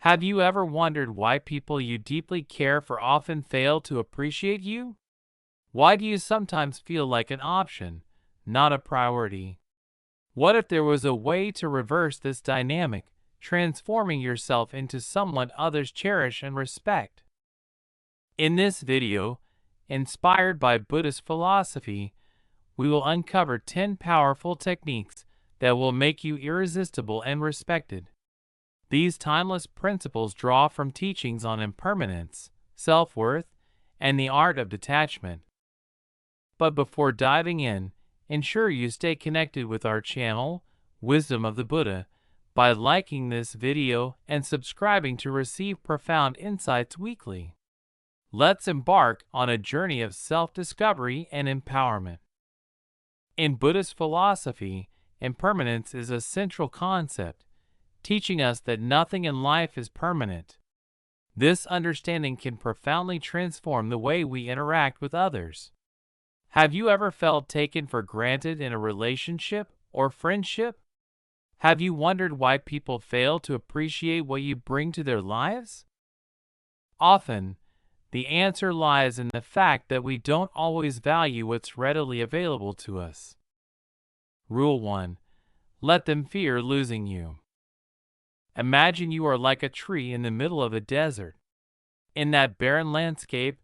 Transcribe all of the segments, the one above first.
Have you ever wondered why people you deeply care for often fail to appreciate you? Why do you sometimes feel like an option, not a priority? What if there was a way to reverse this dynamic, transforming yourself into someone others cherish and respect? In this video, inspired by Buddhist philosophy, we will uncover 10 powerful techniques that will make you irresistible and respected. These timeless principles draw from teachings on impermanence, self-worth, and the art of detachment. But before diving in, ensure you stay connected with our channel, Wisdom of the Buddha, by liking this video and subscribing to receive profound insights weekly. Let's embark on a journey of self-discovery and empowerment. In Buddhist philosophy, impermanence is a central concept, teaching us that nothing in life is permanent. This understanding can profoundly transform the way we interact with others. Have you ever felt taken for granted in a relationship or friendship? Have you wondered why people fail to appreciate what you bring to their lives? Often, the answer lies in the fact that we don't always value what's readily available to us. Rule 1. Let them fear losing you. Imagine you are like a tree in the middle of a desert. In that barren landscape,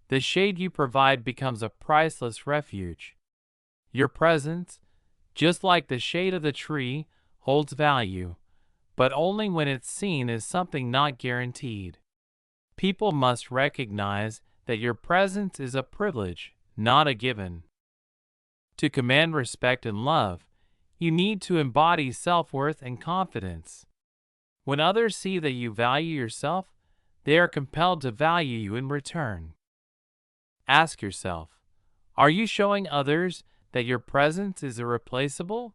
the shade you provide becomes a priceless refuge. Your presence, just like the shade of the tree, holds value, but only when it's seen as something not guaranteed. People must recognize that your presence is a privilege, not a given. To command respect and love, you need to embody self-worth and confidence. When others see that you value yourself, they are compelled to value you in return. Ask yourself, are you showing others that your presence is irreplaceable?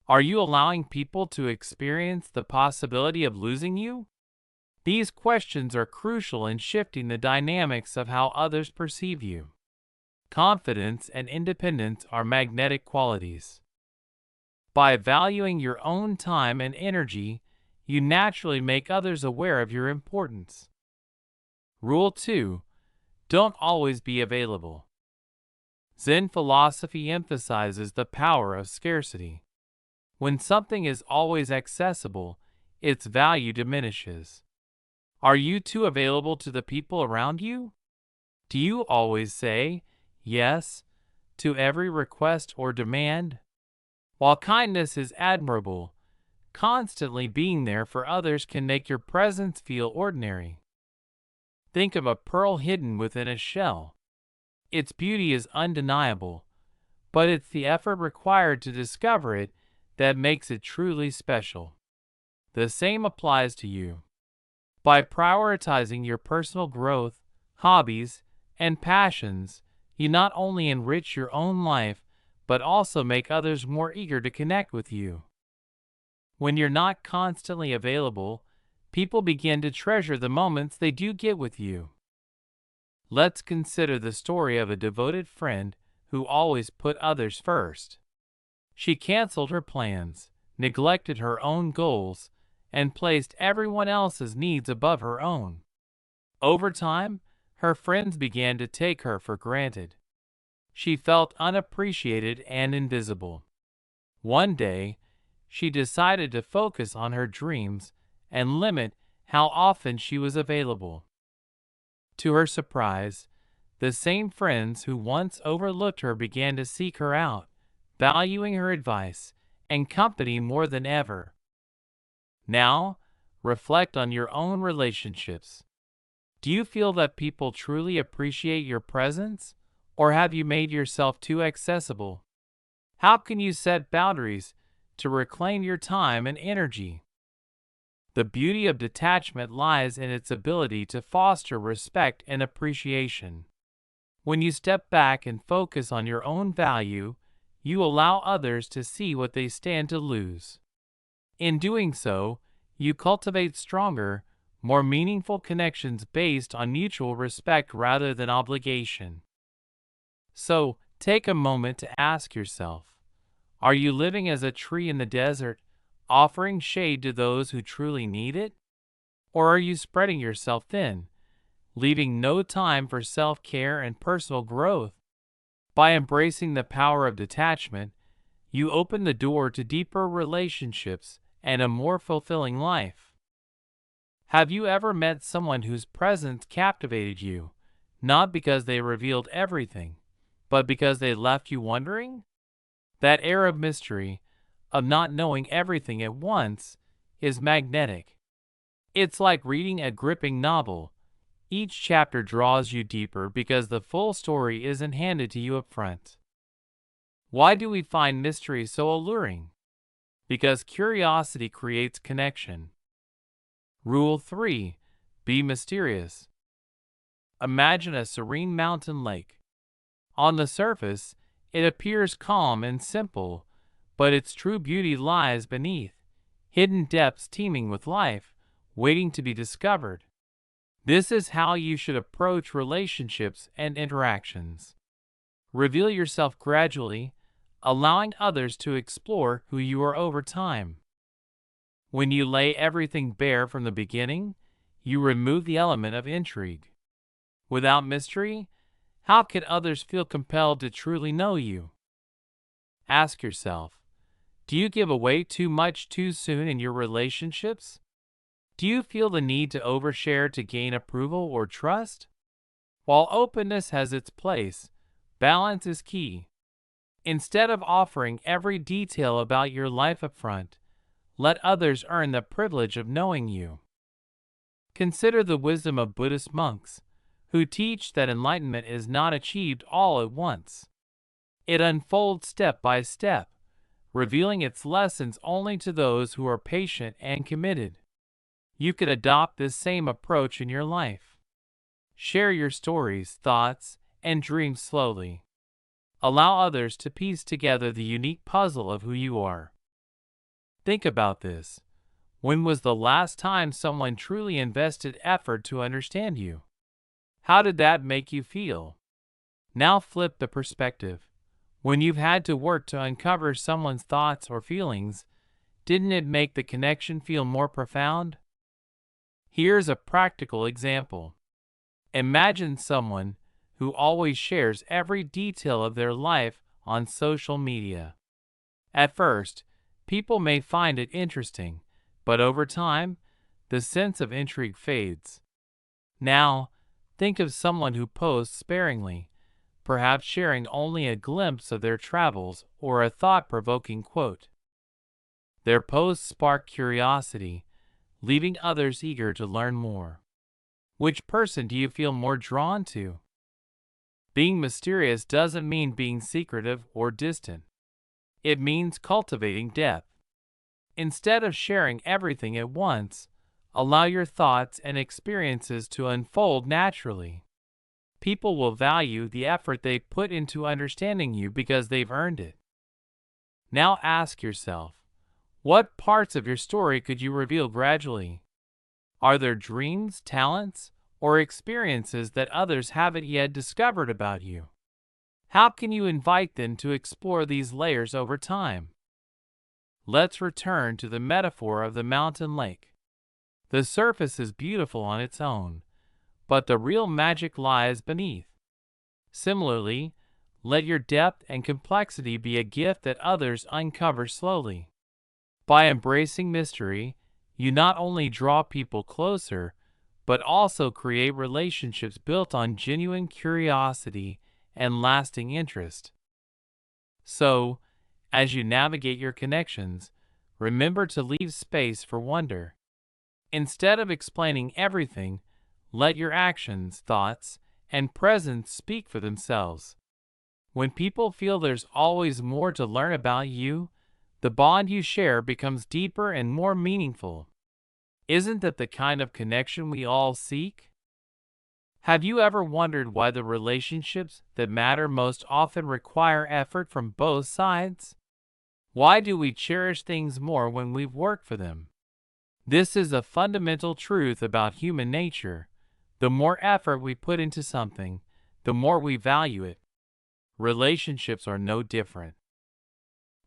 Are you allowing people to experience the possibility of losing you? These questions are crucial in shifting the dynamics of how others perceive you. Confidence and independence are magnetic qualities. By valuing your own time and energy, you naturally make others aware of your importance. Rule 2. Don't always be available. Zen philosophy emphasizes the power of scarcity. When something is always accessible, its value diminishes. Are you too available to the people around you? Do you always say yes to every request or demand? While kindness is admirable, constantly being there for others can make your presence feel ordinary. Think of a pearl hidden within a shell. Its beauty is undeniable, but it's the effort required to discover it that makes it truly special. The same applies to you. By prioritizing your personal growth, hobbies, and passions, you not only enrich your own life, but also make others more eager to connect with you. When you're not constantly available, people begin to treasure the moments they do get with you. Let's consider the story of a devoted friend who always put others first. She canceled her plans, neglected her own goals, and placed everyone else's needs above her own. Over time, her friends began to take her for granted. She felt unappreciated and invisible. One day, she decided to focus on her dreams and limit how often she was available. To her surprise, the same friends who once overlooked her began to seek her out, valuing her advice and company more than ever. Now, reflect on your own relationships. Do you feel that people truly appreciate your presence, or have you made yourself too accessible? How can you set boundaries to reclaim your time and energy? The beauty of detachment lies in its ability to foster respect and appreciation. When you step back and focus on your own value, you allow others to see what they stand to lose. In doing so, you cultivate stronger, more meaningful connections based on mutual respect rather than obligation. So, take a moment to ask yourself, are you living as a tree in the desert, offering shade to those who truly need it? Or are you spreading yourself thin, leaving no time for self-care and personal growth? By embracing the power of detachment, you open the door to deeper relationships and a more fulfilling life. Have you ever met someone whose presence captivated you, not because they revealed everything, but because they left you wondering? That air of mystery, of not knowing everything at once, is magnetic. It's like reading a gripping novel. Each chapter draws you deeper because the full story isn't handed to you up front. Why do we find mystery so alluring? Because curiosity creates connection. Rule 3. Be mysterious. Imagine a serene mountain lake. On the surface, it appears calm and simple, but its true beauty lies beneath, hidden depths teeming with life, waiting to be discovered. This is how you should approach relationships and interactions. Reveal yourself gradually, allowing others to explore who you are over time. When you lay everything bare from the beginning, you remove the element of intrigue. Without mystery, how can others feel compelled to truly know you? Ask yourself, do you give away too much too soon in your relationships? Do you feel the need to overshare to gain approval or trust? While openness has its place, balance is key. Instead of offering every detail about your life up front, let others earn the privilege of knowing you. Consider the wisdom of Buddhist monks, who teach that enlightenment is not achieved all at once. It unfolds step by step, revealing its lessons only to those who are patient and committed. You could adopt this same approach in your life. Share your stories, thoughts, and dreams slowly. Allow others to piece together the unique puzzle of who you are. Think about this. When was the last time someone truly invested effort to understand you? How did that make you feel? Now flip the perspective. When you've had to work to uncover someone's thoughts or feelings, didn't it make the connection feel more profound? Here's a practical example. Imagine someone who always shares every detail of their life on social media. At first, people may find it interesting, but over time, the sense of intrigue fades. Now, think of someone who posts sparingly, perhaps sharing only a glimpse of their travels or a thought-provoking quote. Their posts spark curiosity, leaving others eager to learn more. Which person do you feel more drawn to? Being mysterious doesn't mean being secretive or distant. It means cultivating depth. Instead of sharing everything at once, allow your thoughts and experiences to unfold naturally. People will value the effort they put into understanding you because they've earned it. Now ask yourself, what parts of your story could you reveal gradually? Are there dreams, talents, or experiences that others haven't yet discovered about you? How can you invite them to explore these layers over time? Let's return to the metaphor of the mountain lake. The surface is beautiful on its own, but the real magic lies beneath. Similarly, let your depth and complexity be a gift that others uncover slowly. By embracing mystery, you not only draw people closer, but also create relationships built on genuine curiosity and lasting interest. So, as you navigate your connections, remember to leave space for wonder. Instead of explaining everything, let your actions, thoughts, and presence speak for themselves. When people feel there's always more to learn about you, the bond you share becomes deeper and more meaningful. Isn't that the kind of connection we all seek? Have you ever wondered why the relationships that matter most often require effort from both sides? Why do we cherish things more when we've worked for them? This is a fundamental truth about human nature. The more effort we put into something, the more we value it. Relationships are no different.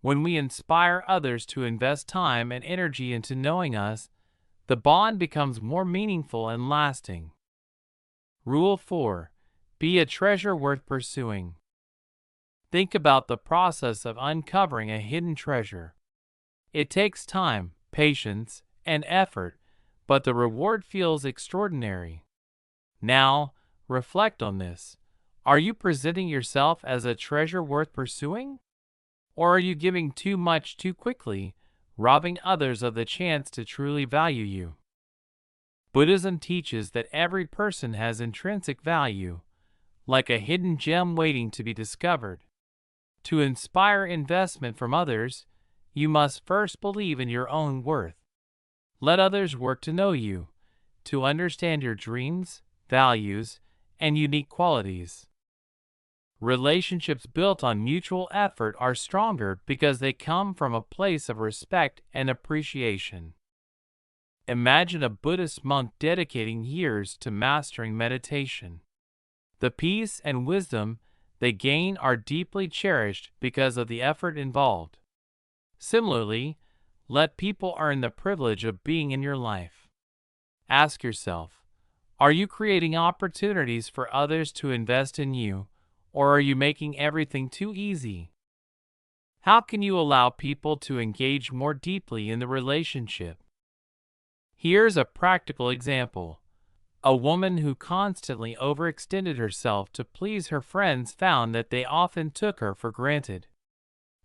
When we inspire others to invest time and energy into knowing us, the bond becomes more meaningful and lasting. Rule 4. Be a treasure worth pursuing. Think about the process of uncovering a hidden treasure. It takes time, patience, and effort, but the reward feels extraordinary. Now, reflect on this. Are you presenting yourself as a treasure worth pursuing? Or are you giving too much too quickly, robbing others of the chance to truly value you? Buddhism teaches that every person has intrinsic value, like a hidden gem waiting to be discovered. To inspire investment from others, you must first believe in your own worth. Let others work to know you, to understand your dreams, values, and unique qualities. Relationships built on mutual effort are stronger because they come from a place of respect and appreciation. Imagine a Buddhist monk dedicating years to mastering meditation. The peace and wisdom they gain are deeply cherished because of the effort involved. Similarly, let people earn the privilege of being in your life. Ask yourself, are you creating opportunities for others to invest in you, or are you making everything too easy? How can you allow people to engage more deeply in the relationship? Here's a practical example. A woman who constantly overextended herself to please her friends found that they often took her for granted.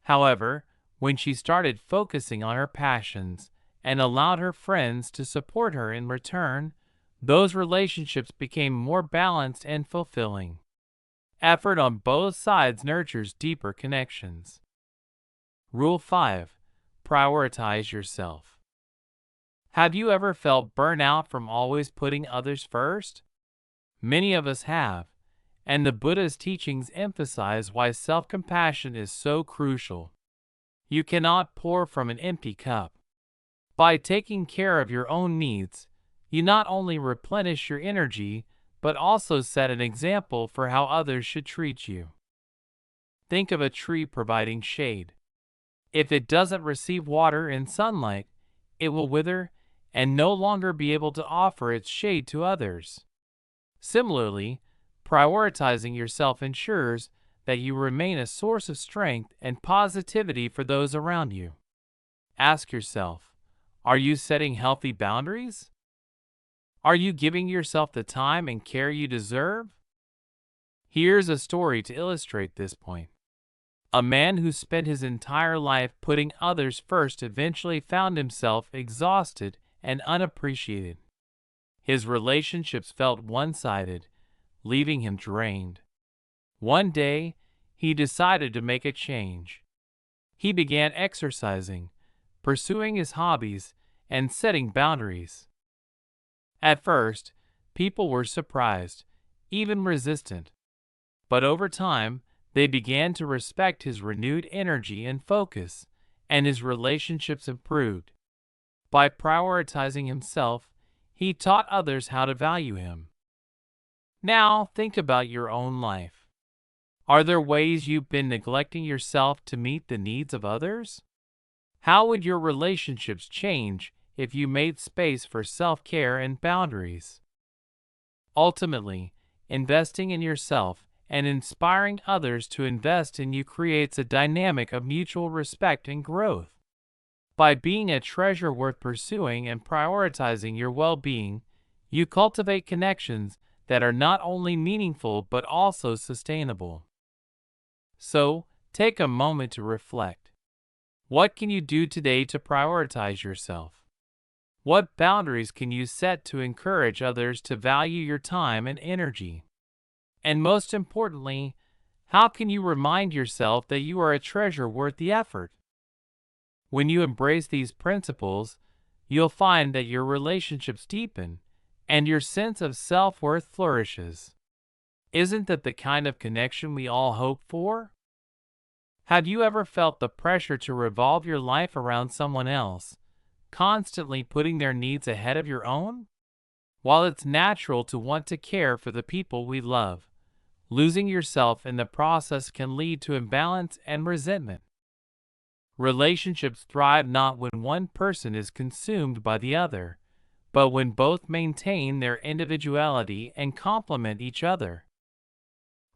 However, when she started focusing on her passions and allowed her friends to support her in return, those relationships became more balanced and fulfilling. Effort on both sides nurtures deeper connections. Rule 5. Prioritize yourself. Have you ever felt burnout from always putting others first? Many of us have, and the Buddha's teachings emphasize why self-compassion is so crucial. You cannot pour from an empty cup. By taking care of your own needs, you not only replenish your energy, but also set an example for how others should treat you. Think of a tree providing shade. If it doesn't receive water and sunlight, it will wither and no longer be able to offer its shade to others. Similarly, prioritizing yourself ensures that you remain a source of strength and positivity for those around you. Ask yourself, are you setting healthy boundaries? Are you giving yourself the time and care you deserve? Here's a story to illustrate this point. A man who spent his entire life putting others first eventually found himself exhausted and unappreciated. His relationships felt one-sided, leaving him drained. One day, he decided to make a change. He began exercising, pursuing his hobbies, and setting boundaries. At first, people were surprised, even resistant. But over time, they began to respect his renewed energy and focus, and his relationships improved. By prioritizing himself, he taught others how to value him. Now, think about your own life. Are there ways you've been neglecting yourself to meet the needs of others? How would your relationships change if you made space for self-care and boundaries? Ultimately, investing in yourself and inspiring others to invest in you creates a dynamic of mutual respect and growth. By being a treasure worth pursuing and prioritizing your well-being, you cultivate connections that are not only meaningful but also sustainable. So, take a moment to reflect. What can you do today to prioritize yourself? What boundaries can you set to encourage others to value your time and energy? And most importantly, how can you remind yourself that you are a treasure worth the effort? When you embrace these principles, you'll find that your relationships deepen and your sense of self-worth flourishes. Isn't that the kind of connection we all hope for? Have you ever felt the pressure to revolve your life around someone else, constantly putting their needs ahead of your own? While it's natural to want to care for the people we love, losing yourself in the process can lead to imbalance and resentment. Relationships thrive not when one person is consumed by the other, but when both maintain their individuality and complement each other.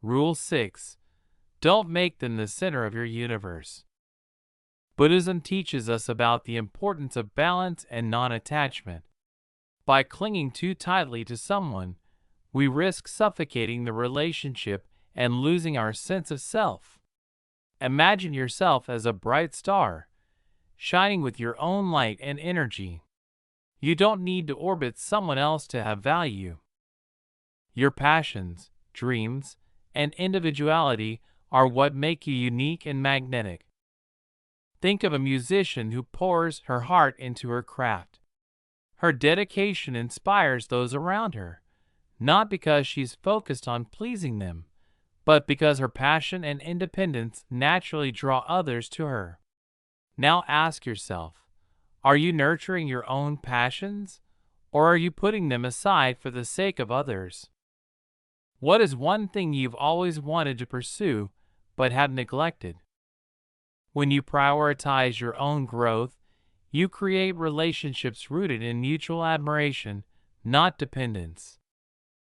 Rule 6. Don't make them the center of your universe. Buddhism teaches us about the importance of balance and non-attachment. By clinging too tightly to someone, we risk suffocating the relationship and losing our sense of self. Imagine yourself as a bright star, shining with your own light and energy. You don't need to orbit someone else to have value. Your passions, dreams, and individuality are what make you unique and magnetic. Think of a musician who pours her heart into her craft. Her dedication inspires those around her, not because she's focused on pleasing them, but because her passion and independence naturally draw others to her. Now ask yourself, are you nurturing your own passions, or are you putting them aside for the sake of others? What is one thing you've always wanted to pursue but have neglected? When you prioritize your own growth, you create relationships rooted in mutual admiration, not dependence.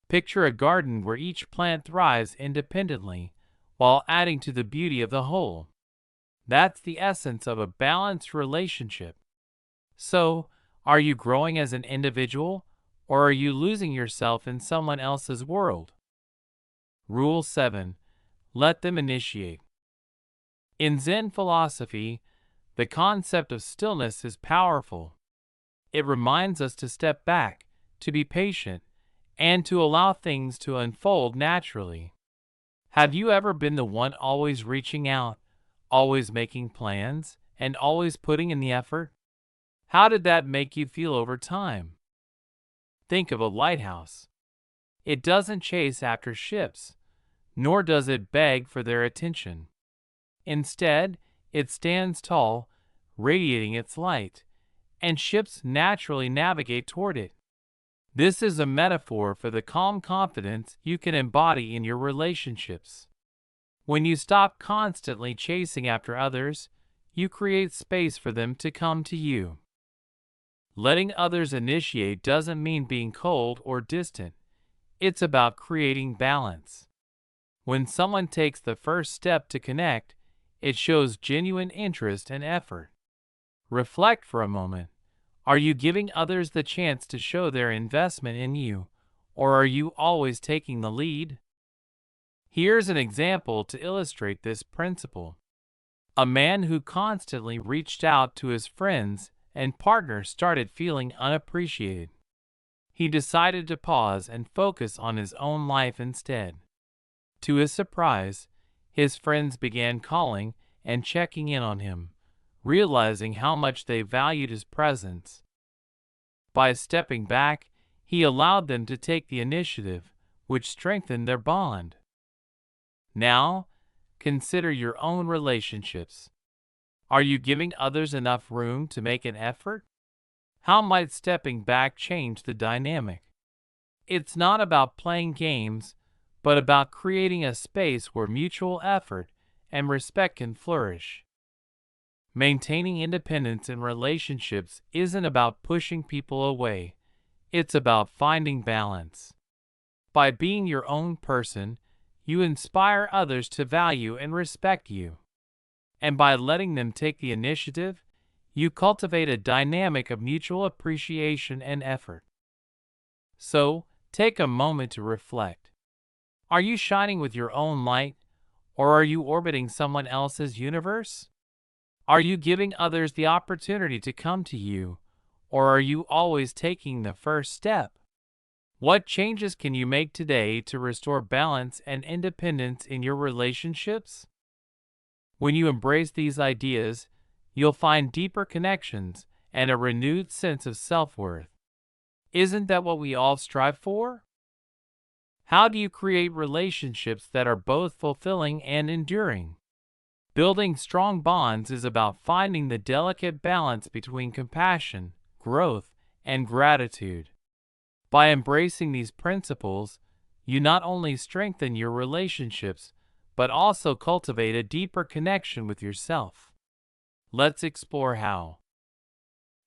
Picture a garden where each plant thrives independently while adding to the beauty of the whole. That's the essence of a balanced relationship. So, are you growing as an individual, or are you losing yourself in someone else's world? Rule 7. Let them initiate. In Zen philosophy, the concept of stillness is powerful. It reminds us to step back, to be patient, and to allow things to unfold naturally. Have you ever been the one always reaching out, always making plans, and always putting in the effort? How did that make you feel over time? Think of a lighthouse. It doesn't chase after ships, nor does it beg for their attention. Instead, it stands tall, radiating its light, and ships naturally navigate toward it. This is a metaphor for the calm confidence you can embody in your relationships. When you stop constantly chasing after others, you create space for them to come to you. Letting others initiate doesn't mean being cold or distant. It's about creating balance. When someone takes the first step to connect, it shows genuine interest and effort. Reflect for a moment. Are you giving others the chance to show their investment in you, or are you always taking the lead? Here's an example to illustrate this principle. A man who constantly reached out to his friends and partners started feeling unappreciated. He decided to pause and focus on his own life instead. To his surprise, his friends began calling and checking in on him, realizing how much they valued his presence. By stepping back, he allowed them to take the initiative, which strengthened their bond. Now, consider your own relationships. Are you giving others enough room to make an effort? How might stepping back change the dynamic? It's not about playing games, but about creating a space where mutual effort and respect can flourish. Maintaining independence in relationships isn't about pushing people away. It's about finding balance. By being your own person, you inspire others to value and respect you. And by letting them take the initiative, you cultivate a dynamic of mutual appreciation and effort. So, take a moment to reflect. Are you shining with your own light, or are you orbiting someone else's universe? Are you giving others the opportunity to come to you, or are you always taking the first step? What changes can you make today to restore balance and independence in your relationships? When you embrace these ideas, you'll find deeper connections and a renewed sense of self-worth. Isn't that what we all strive for? How do you create relationships that are both fulfilling and enduring? Building strong bonds is about finding the delicate balance between compassion, growth, and gratitude. By embracing these principles, you not only strengthen your relationships, but also cultivate a deeper connection with yourself. Let's explore how.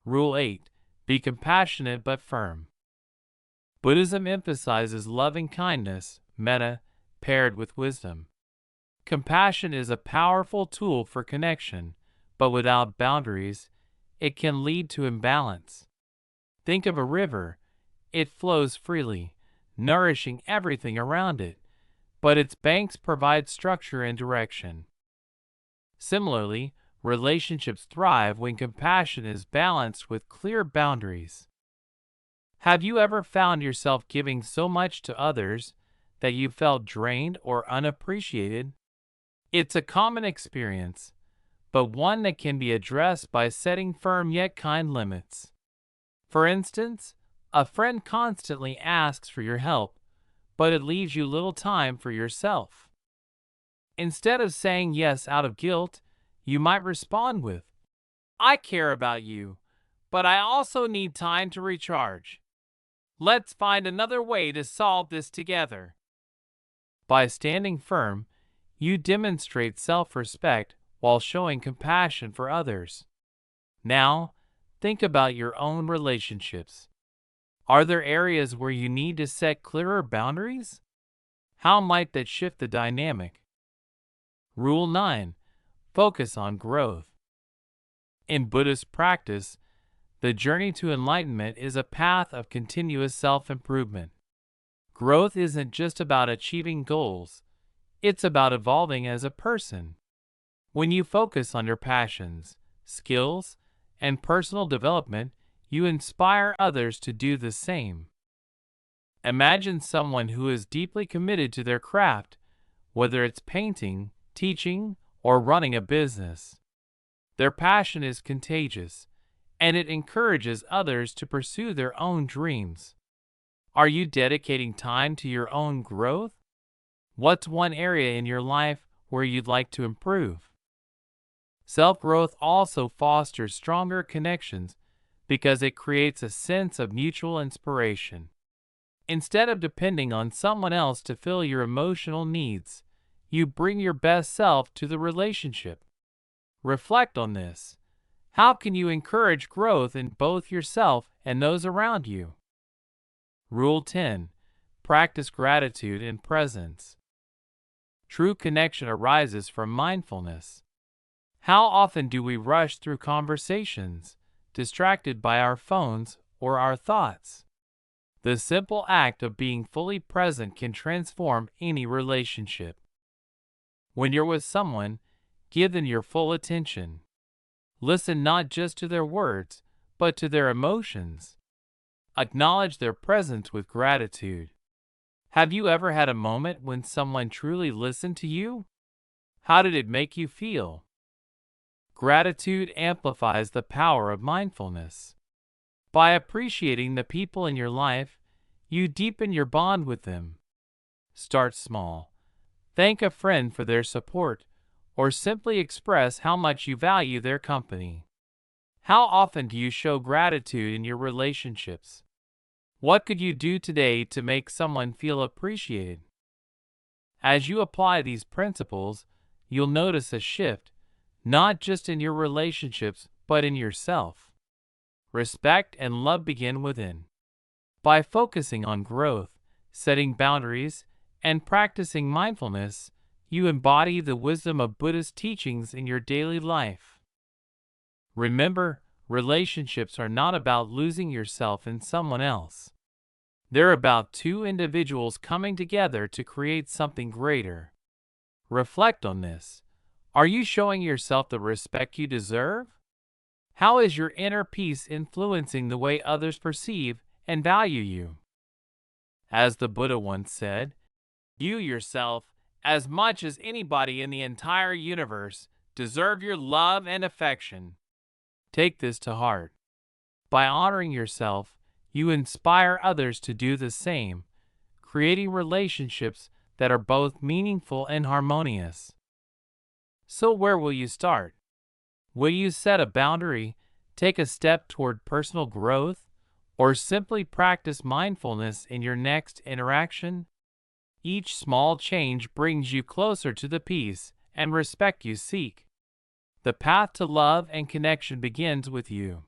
Rule 8. Be compassionate but firm. Buddhism emphasizes loving kindness, metta, paired with wisdom. Compassion is a powerful tool for connection, but without boundaries, it can lead to imbalance. Think of a river. It flows freely, nourishing everything around it, but its banks provide structure and direction. Similarly, relationships thrive when compassion is balanced with clear boundaries. Have you ever found yourself giving so much to others that you felt drained or unappreciated? It's a common experience, but one that can be addressed by setting firm yet kind limits. For instance, a friend constantly asks for your help, but it leaves you little time for yourself. Instead of saying yes out of guilt, you might respond with, "I care about you, but I also need time to recharge. Let's find another way to solve this together." By standing firm, you demonstrate self-respect while showing compassion for others. Now, think about your own relationships. Are there areas where you need to set clearer boundaries? How might that shift the dynamic? Rule 9. Focus on growth. In Buddhist practice, the journey to enlightenment is a path of continuous self-improvement. Growth isn't just about achieving goals, it's about evolving as a person. When you focus on your passions, skills, and personal development, you inspire others to do the same. Imagine someone who is deeply committed to their craft, whether it's painting, teaching, or running a business. Their passion is contagious, and it encourages others to pursue their own dreams. Are you dedicating time to your own growth? What's one area in your life where you'd like to improve? Self-growth also fosters stronger connections because it creates a sense of mutual inspiration. Instead of depending on someone else to fill your emotional needs, you bring your best self to the relationship. Reflect on this. How can you encourage growth in both yourself and those around you? Rule 10. Practice gratitude and presence. True connection arises from mindfulness. How often do we rush through conversations, distracted by our phones or our thoughts? The simple act of being fully present can transform any relationship. When you're with someone, give them your full attention. Listen not just to their words, but to their emotions. Acknowledge their presence with gratitude. Have you ever had a moment when someone truly listened to you? How did it make you feel? Gratitude amplifies the power of mindfulness. By appreciating the people in your life, you deepen your bond with them. Start small. Thank a friend for their support, or simply express how much you value their company. How often do you show gratitude in your relationships? What could you do today to make someone feel appreciated? As you apply these principles, you'll notice a shift, not just in your relationships, but in yourself. Respect and love begin within. By focusing on growth, setting boundaries, and practicing mindfulness, you embody the wisdom of Buddhist teachings in your daily life. Remember, relationships are not about losing yourself in someone else. They're about two individuals coming together to create something greater. Reflect on this. Are you showing yourself the respect you deserve? How is your inner peace influencing the way others perceive and value you? As the Buddha once said, "You yourself, as much as anybody in the entire universe, deserve your love and affection." Take this to heart. By honoring yourself, you inspire others to do the same, creating relationships that are both meaningful and harmonious. So where will you start? Will you set a boundary, take a step toward personal growth, or simply practice mindfulness in your next interaction? Each small change brings you closer to the peace and respect you seek. The path to love and connection begins with you.